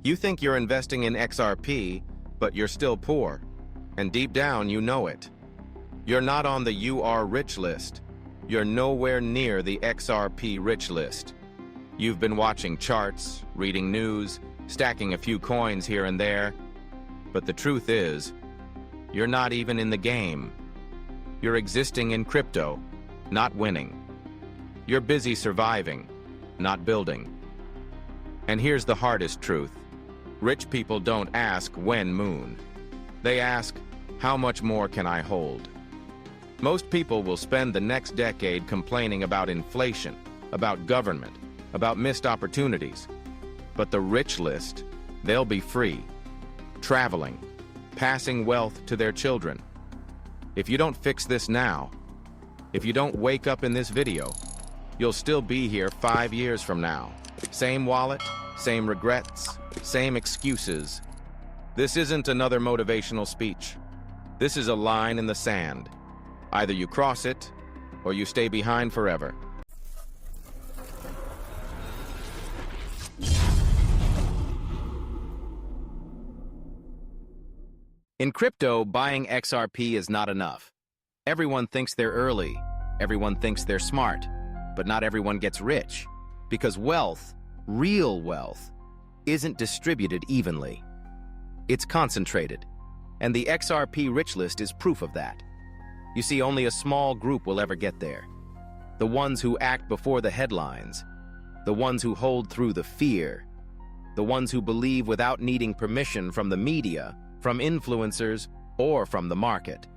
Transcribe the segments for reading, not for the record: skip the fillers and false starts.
You think you're investing in XRP, but you're still poor. And deep down, you know it. You're not on the "You Are Rich" list. You're nowhere near the XRP rich list. You've been watching charts, reading news, stacking a few coins here and there. But the truth is, you're not even in the game. You're existing in crypto, not winning. You're busy surviving, not building. And here's the hardest truth. Rich people don't ask when moon. They ask, how much more can I hold? Most people will spend the next decade complaining about inflation, about government, about missed opportunities. But the rich list, they'll be free, traveling, passing wealth to their children. If you don't fix this now, if you don't wake up in this video, you'll still be here 5 years from now. Same wallet, same regrets, same excuses. This isn't another motivational speech. This is a line in the sand. Either you cross it, or you stay behind forever. In crypto, buying XRP is not enough. Everyone thinks they're early. Everyone thinks they're smart. But not everyone gets rich. Because wealth, real wealth, isn't distributed evenly. It's concentrated. And the XRP rich list is proof of that. You see, only a small group will ever get there. The ones who act before the headlines. The ones who hold through the fear. The ones who believe without needing permission from the media, from influencers, or from the market.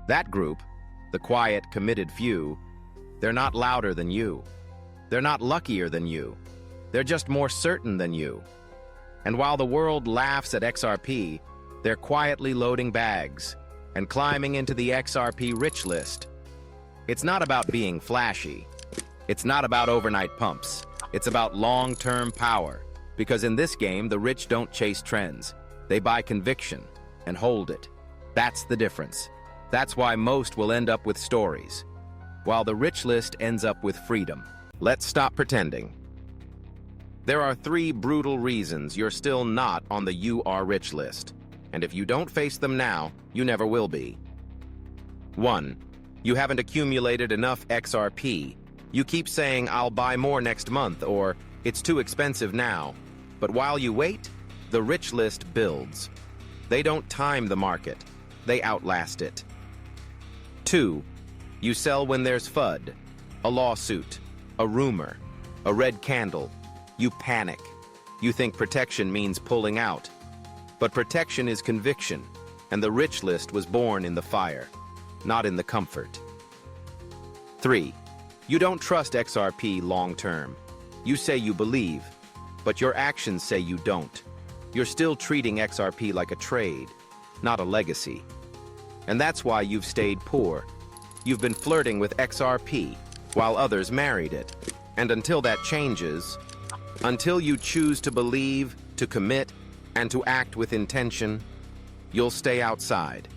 That group, the quiet, committed few, they're not louder than you. They're not luckier than you. They're just more certain than you. And while the world laughs at XRP, they're quietly loading bags and climbing into the XRP rich list. It's not about being flashy. It's not about overnight pumps. It's about long-term power. Because in this game, the rich don't chase trends. They buy conviction and hold it. That's the difference. That's why most will end up with stories, while the rich list ends up with freedom. Let's stop pretending. There are 3 brutal reasons you're still not on the "You Are Rich" list. And if you don't face them now, you never will be. 1. You haven't accumulated enough XRP. You keep saying, "I'll buy more next month," or "It's too expensive now." But while you wait, the rich list builds. They don't time the market. They outlast it. 2. You sell when there's FUD, a lawsuit, a rumor, a red candle. You panic. You think protection means pulling out. But protection is conviction, and the rich list was born in the fire, not in the comfort. 3. You don't trust XRP long-term. You say you believe, but your actions say you don't. You're still treating XRP like a trade, not a legacy. And that's why you've stayed poor. You've been flirting with XRP while others married it. And until that changes, until you choose to believe, to commit, and to act with intention, you'll stay outside,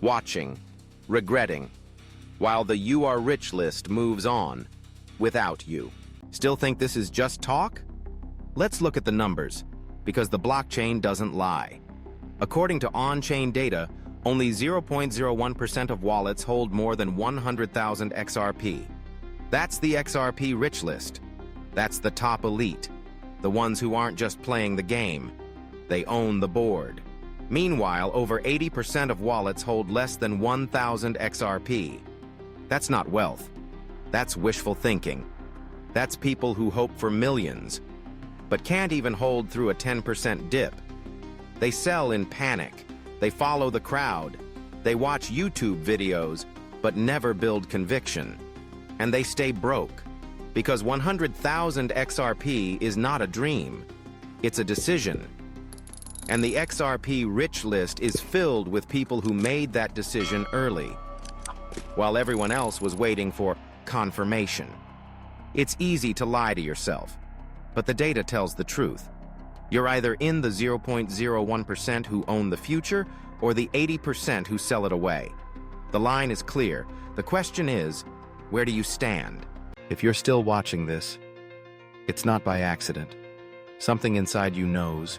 watching, regretting, while the "You Are Rich" list moves on without you. Still think this is just talk? Let's look at the numbers, because the blockchain doesn't lie. According to on-chain data, only 0.01% of wallets hold more than 100,000 XRP. That's the XRP rich list. That's the top elite, the ones who aren't just playing the game. They own the board. Meanwhile, over 80% of wallets hold less than 1,000 XRP. That's not wealth. That's wishful thinking. That's people who hope for millions, but can't even hold through a 10% dip. They sell in panic. They follow the crowd. They watch YouTube videos, but never build conviction. And they stay broke, because 100,000 XRP is not a dream. It's a decision. And the XRP rich list is filled with people who made that decision early, while everyone else was waiting for confirmation. It's easy to lie to yourself, but the data tells the truth. You're either in the 0.01% who own the future or the 80% who sell it away. The line is clear. The question is, where do you stand? If you're still watching this, it's not by accident. Something inside you knows.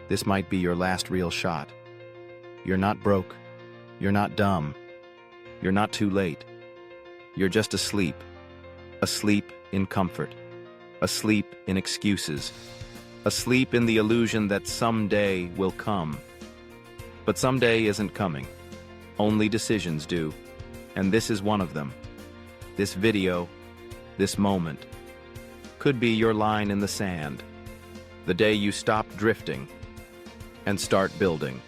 This might be your last real shot. You're not broke. You're not dumb. You're not too late. You're just asleep. Asleep in comfort. Asleep in excuses. Asleep in the illusion that someday will come. But someday isn't coming. Only decisions do. And this is one of them. This video, this moment, could be your line in the sand. The day you stop drifting and start building.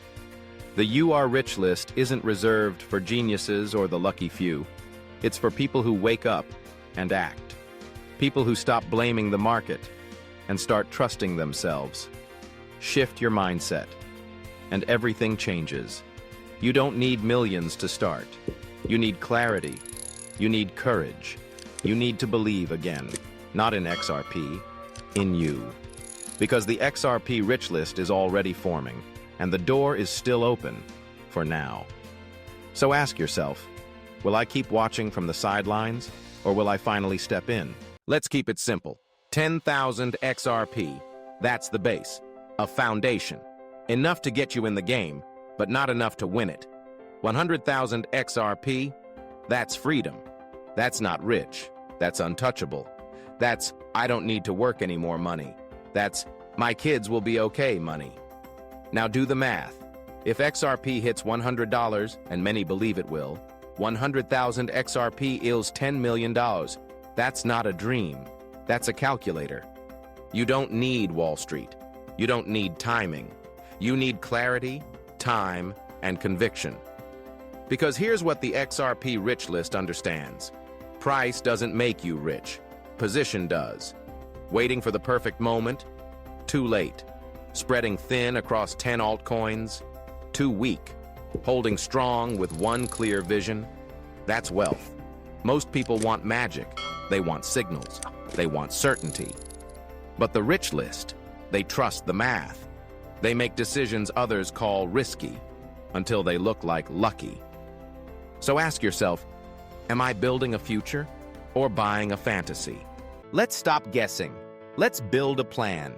The "You Are Rich" list isn't reserved for geniuses or the lucky few. It's for people who wake up and act. People who stop blaming the market and start trusting themselves. Shift your mindset, and everything changes. You don't need millions to start. You need clarity. You need courage. You need to believe again, not in XRP, in you. Because the XRP Rich list is already forming, and the door is still open, for now. So ask yourself, will I keep watching from the sidelines, or will I finally step in? Let's keep it simple. 10,000 XRP, that's the base, a foundation. Enough to get you in the game, but not enough to win it. 100,000 XRP, that's freedom. That's not rich. That's untouchable. That's I don't need to work anymore money. That's my kids will be okay money. Now do the math. If XRP hits $100, and many believe it will, 100,000 XRP equals $10 million. That's not a dream. That's a calculator. You don't need Wall Street. You don't need timing. You need clarity, time, and conviction. Because here's what the XRP Rich list understands. Price doesn't make you rich. Position does. Waiting for the perfect moment? Too late. Spreading thin across 10 altcoins? Too weak. Holding strong with one clear vision? That's wealth. Most people want magic. They want signals. They want certainty. But the Rich list, they trust the math. They make decisions others call risky until they look like lucky. So ask yourself, am I building a future or buying a fantasy? Let's stop guessing. Let's build a plan.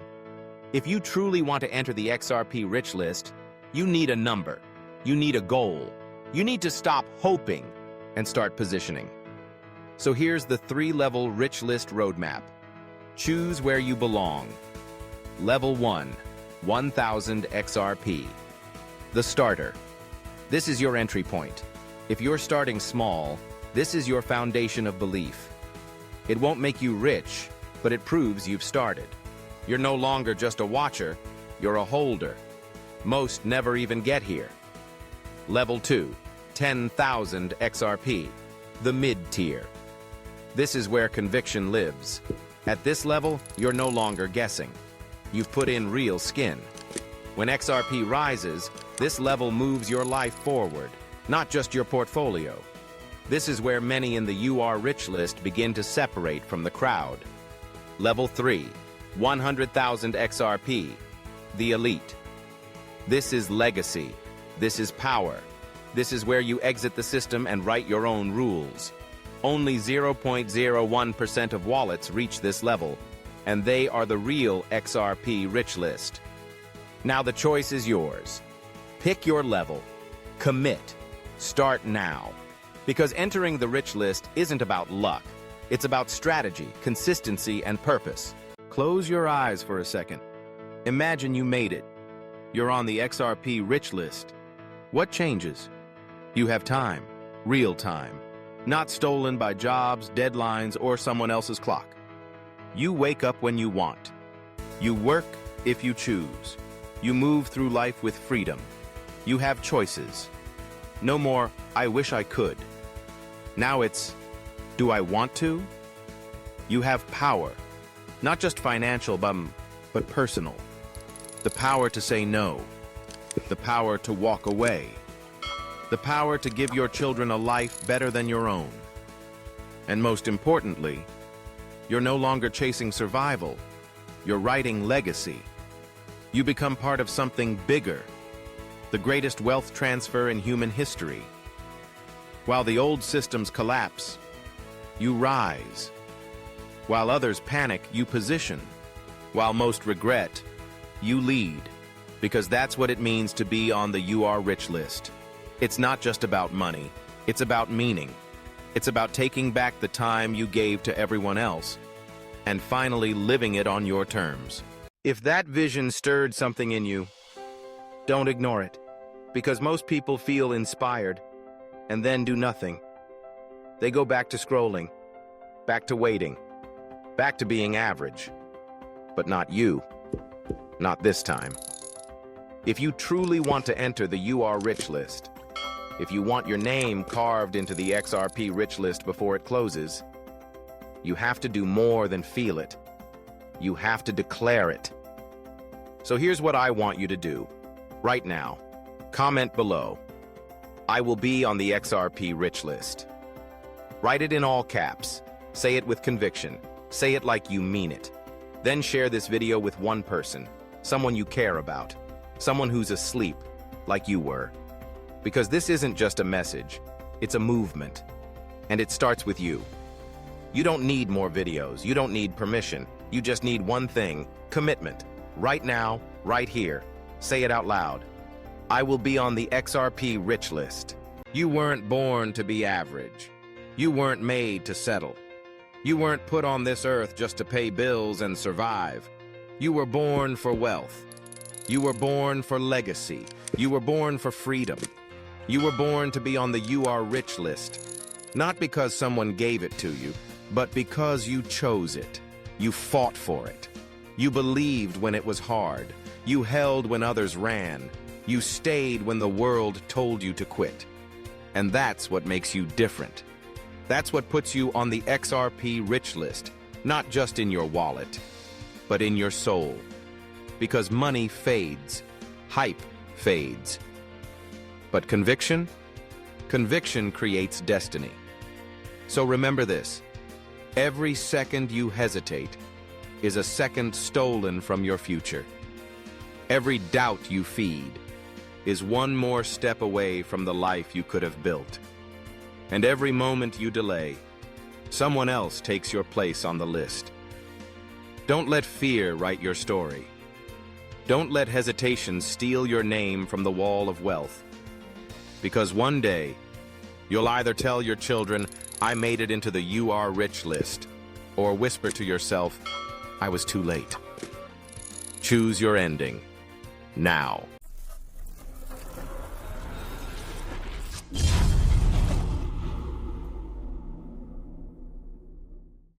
If you truly want to enter the XRP Rich list, you need a number. You need a goal. You need to stop hoping and start positioning. So here's the 3-level Rich list roadmap. Choose where you belong. Level 1, 1,000 XRP. The starter. This is your entry point. If you're starting small, this is your foundation of belief. It won't make you rich, but it proves you've started. You're no longer just a watcher, you're a holder. Most never even get here. Level 2, 10,000 XRP, the mid-tier. This is where conviction lives. At this level, you're no longer guessing. You've put in real skin. When XRP rises, this level moves your life forward, not just your portfolio. This is where many in the You Are Rich list begin to separate from the crowd. Level 3, 100,000 XRP, the elite. This is legacy. This is power. This is where you exit the system and write your own rules. Only 0.01% of wallets reach this level, and they are the real XRP Rich list. Now the choice is yours. Pick your level. Commit. Start now. Because entering the Rich list isn't about luck. It's about strategy, consistency, and purpose. Close your eyes for a second. Imagine you made it. You're on the XRP Rich list. What changes? You have time. Real time. Not stolen by jobs, deadlines, or someone else's clock. You wake up when you want. You work if you choose. You move through life with freedom. You have choices. No more, I wish I could. Now it's, do I want to? You have power. Not just financial, but personal. The power to say no. The power to walk away. The power to give your children a life better than your own. And most importantly, you're no longer chasing survival. You're writing legacy. You become part of something bigger, the greatest wealth transfer in human history. While the old systems collapse, you rise. While others panic, you position. While most regret, you lead. because that's what it means to be on the You Are Rich list. It's not just about money, it's about meaning. It's about taking back the time you gave to everyone else and finally living it on your terms. If that vision stirred something in you, don't ignore it, because most people feel inspired and then do nothing. They go back to scrolling, back to waiting, back to being average. But not you. Not this time. If you truly want to enter the You Are Rich list, if you want your name carved into the XRP Rich list before it closes, you have to do more than feel it. You have to declare it. So here's what I want you to do. Right now, comment below, "I will be on the XRP Rich list." Write it in all caps. Say it with conviction. Say it like you mean it. Then share this video with one person, someone you care about, someone who's asleep, like you were. Because this isn't just a message, it's a movement. And it starts with you. You don't need more videos, you don't need permission. You just need one thing, commitment. Right now, right here. Say it out loud. I will be on the XRP Rich list. You weren't born to be average. You weren't made to settle. You weren't put on this earth just to pay bills and survive. You were born for wealth. You were born for legacy. You were born for freedom. You were born to be on the You Are Rich list. Not because someone gave it to you, but because you chose it. You fought for it. You believed when it was hard. You held when others ran. You stayed when the world told you to quit. And that's what makes you different. That's what puts you on the XRP Rich list, not just in your wallet, but in your soul. Because money fades, hype fades. But conviction? Conviction creates destiny. So remember this, every second you hesitate is a second stolen from your future. Every doubt you feed is one more step away from the life you could have built. And every moment you delay, someone else takes your place on the list. Don't let fear write your story. Don't let hesitation steal your name from the wall of wealth. Because one day, you'll either tell your children, "I made it into the You Are Rich list," or whisper to yourself, "I was too late." Choose your ending, now.